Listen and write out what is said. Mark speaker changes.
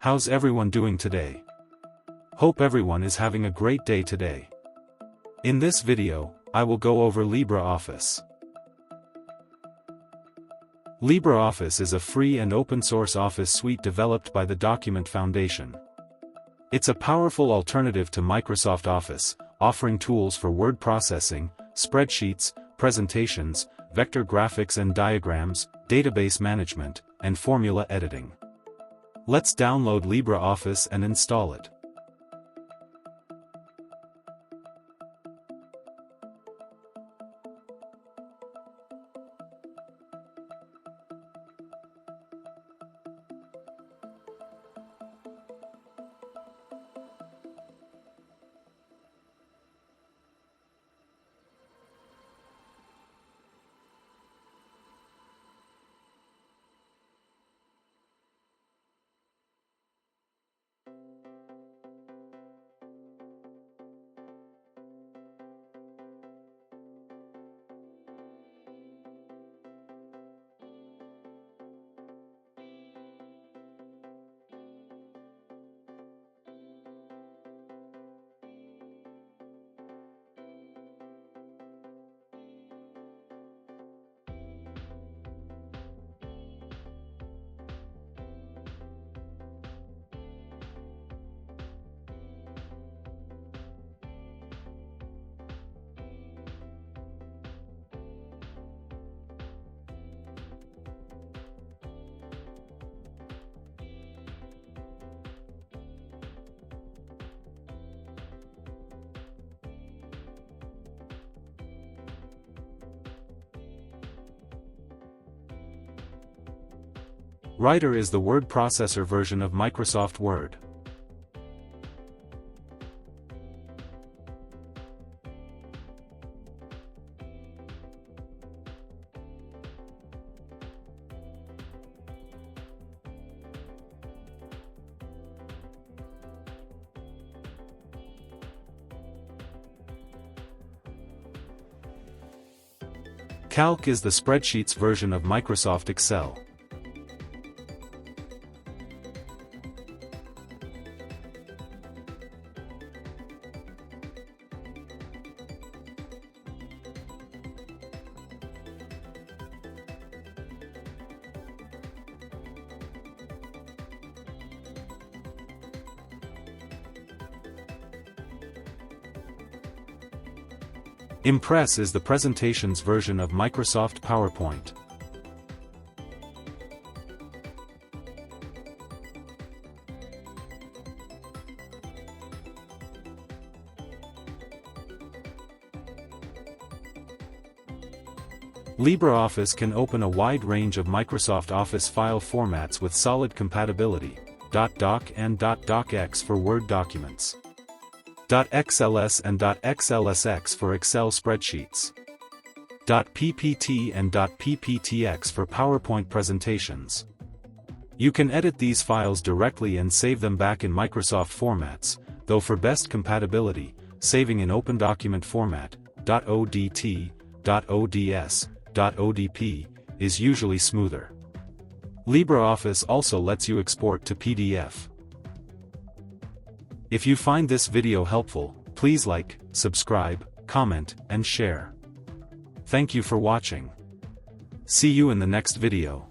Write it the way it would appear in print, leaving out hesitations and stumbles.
Speaker 1: How's everyone doing today? Hope everyone is having a great day today. In this video, I will go over LibreOffice. LibreOffice is a free and open-source office suite developed by the Document Foundation. It's a powerful alternative to Microsoft Office, offering tools for word processing, spreadsheets, presentations, vector graphics and diagrams, database management, and formula editing. Let's download LibreOffice and install it. Writer is the word processor version of Microsoft Word. Calc is the spreadsheets version of Microsoft Excel. Impress is the presentations version of Microsoft PowerPoint. LibreOffice can open a wide range of Microsoft Office file formats with solid compatibility, .doc and .docx for Word documents, .xls and .xlsx for Excel spreadsheets, .ppt and .pptx for PowerPoint presentations. You can edit these files directly and save them back in Microsoft formats, though for best compatibility, saving in Open Document Format, .odt, .ods, .odp, is usually smoother. LibreOffice also lets you export to PDF. If you find this video helpful, please like, subscribe, comment, and share. Thank you for watching. See you in the next video.